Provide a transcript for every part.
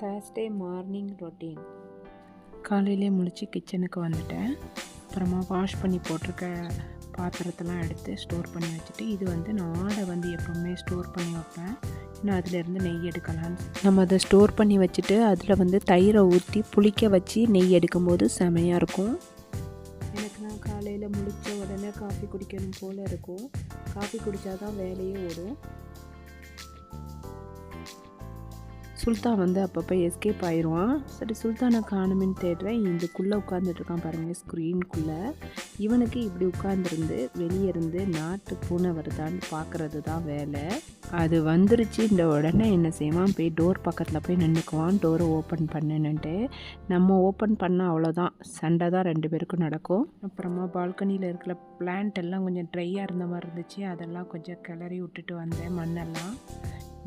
Thursday morning routine. காலையிலே முழிச்சு கிச்சனுக்கு வந்துட்டேன். அப்புறமா வாஷ் பண்ணி போட்டிருக்க பாத்திரத்தெல்லாம் எடுத்து ஸ்டோர் பண்ணி வச்சுட்டு, இது வந்து நான் ஆடை வந்து எப்போவுமே ஸ்டோர் பண்ணி வைப்பேன். இன்னும் அதிலேருந்து நெய் எடுக்கலான்னு நம்ம அதை ஸ்டோர் பண்ணி வச்சுட்டு அதில் வந்து தயிரை ஊற்றி புளிக்க வச்சு நெய் எடுக்கும்போது செமையாக இருக்கும். எனக்கு நான் காலையில் முழித்த உடனே காஃபி குடிக்கணும் போல் இருக்கும். காஃபி குடித்தா தான் வேலையே ஓடும். சுல்தான் வந்து அப்பப்போ எஸ்கேப் ஆயிடுவான். சரி, சுல்தானை காணுமின்னு தேடுறேன். இதுக்குள்ளே உட்காந்துட்ருக்கான் பாருங்கள், ஸ்க்ரீனுக்குள்ளே. இவனுக்கு இப்படி உட்காந்துருந்து வெளியே இருந்து நாட்டு பூனை வருதான்னு பார்க்குறது தான் வேலை. அது வந்துருச்சு இந்த உடனே என்ன செய்வான், போய் டோர் பக்கத்தில் போய் நின்றுக்குவான், டோரை ஓப்பன் பண்ணுன்னுட்டு. நம்ம ஓப்பன் பண்ணால் அவ்வளோதான், சண்டை தான் 2 பேருக்கும் நடக்கும். அப்புறமா பால்கனியில் இருக்கிற பிளான்ட் எல்லாம் கொஞ்சம் ட்ரையாக இருந்த மாதிரி இருந்துச்சு, அதெல்லாம் கொஞ்சம் கிளறி விட்டுட்டு வந்தேன் மண்ணெல்லாம்.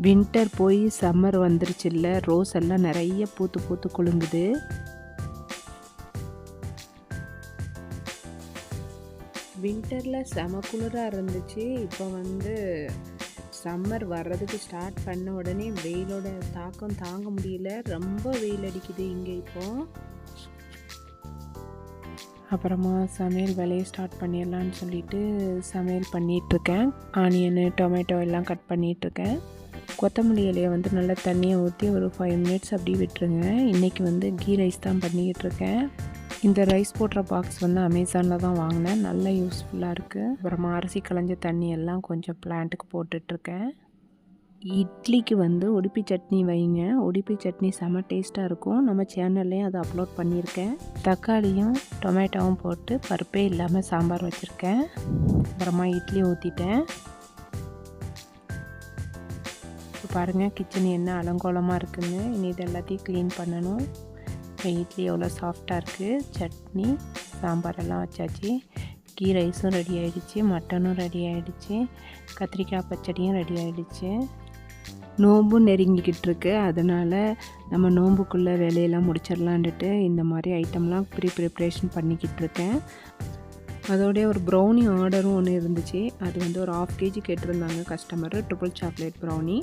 வின்டர் போய் சம்மர் வந்துருச்சுல்ல, ரோஸ் எல்லாம் நிறைய பூத்து பூத்து குலுங்குது. வின்டரில் செம குளிராக இருந்துச்சு. இப்போ வந்து சம்மர் வர்றதுக்கு ஸ்டார்ட் பண்ண உடனே வெயிலோட தாக்கம் தாங்க முடியல, ரொம்ப வெயில் அடிக்குது இங்கே இப்போ. அப்புறமா சமையல் வேலையை ஸ்டார்ட் பண்ணிடலான்னு சொல்லிட்டு சமையல் பண்ணிகிட்ருக்கேன். ஆனியனு டொமேட்டோ எல்லாம் கட் பண்ணிகிட்ருக்கேன். கொத்தமல்லி இலையை வந்து நல்லா தண்ணியை ஊற்றி ஒரு 5 மினிட்ஸ் அப்படி விட்டுருங்க. இன்றைக்கி வந்து கீ ரைஸ் தான் பண்ணிக்கிட்டு இருக்கேன். இந்த ரைஸ் போடுற பாக்ஸ் வந்து அமேசானில் தான் வாங்கினேன், நல்லா யூஸ்ஃபுல்லாக இருக்குது. அப்புறமா அரிசி களைஞ்ச தண்ணி எல்லாம் கொஞ்சம் பிளான்ட்டுக்கு போட்டுட்ருக்கேன். இட்லிக்கு வந்து உடுப்பி சட்னி வைங்க, உடுப்பி சட்னி செம்ம டேஸ்ட்டாக இருக்கும். நம்ம சேனல்லையும் அதை அப்லோட் பண்ணியிருக்கேன். தக்காளியும் டொமேட்டோவும் போட்டு பருப்பே இல்லாமல் சாம்பார் வச்சுருக்கேன். அப்புறமா இட்லி ஊற்றிட்டேன். பாருங்கள் கிச்சன் என்ன அலங்கோலமாக இருக்குதுன்னு. இனி இது எல்லாத்தையும் க்ளீன் பண்ணணும். இட்லி எவ்வளோ சாஃப்டாக இருக்குது. சட்னி சாம்பார் எல்லாம் வச்சாச்சு. கீ ரைஸும் ரெடி ஆகிடுச்சு, மட்டனும் ரெடி ஆகிடுச்சு, கத்திரிக்காய் பச்சடியும் ரெடி ஆகிடுச்சு. நோம்பும் நெருங்கிக்கிட்டு இருக்கு, அதனால் நம்ம நோம்புக்குள்ளே வேலையெல்லாம் முடிச்சிடலான்ட்டு இந்த மாதிரி ஐட்டம்லாம் ப்ரிப்ரேஷன் பண்ணிக்கிட்டு இருக்கேன். அதோடைய ஒரு ப்ரௌனி ஆர்டரும் ஒன்று இருந்துச்சு. அது வந்து ஒரு 1/2 kg கேட்டிருந்தாங்க கஸ்டமர், ட்ரிபிள் சாக்லேட் ப்ரௌனி.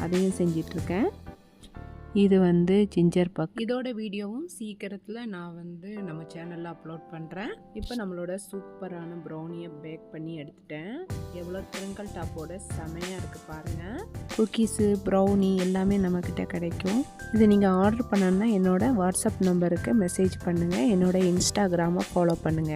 அதையும் செஞ்சிட்ருக்கேன். இது வந்து ஜிஞ்சர் பக். இதோட வீடியோவும் சீக்கிரத்தில் நான் வந்து நம்ம சேனலில் அப்லோட் பண்ணுறேன். இப்போ நம்மளோட சூப்பரான ப்ரௌனியை பேக் பண்ணி எடுத்துட்டேன். எவ்வளோ கிரிங்கல் டாப்போட செமையாக இருக்குது பாருங்கள். குக்கீஸு ப்ரௌனி எல்லாமே நம்மக்கிட்ட கிடைக்கும். இது நீங்கள் ஆர்டர் பண்ணணுன்னா என்னோடய வாட்ஸ்அப் நம்பருக்கு மெசேஜ் பண்ணுங்கள், என்னோடய இன்ஸ்டாகிராமை ஃபாலோ பண்ணுங்கள்.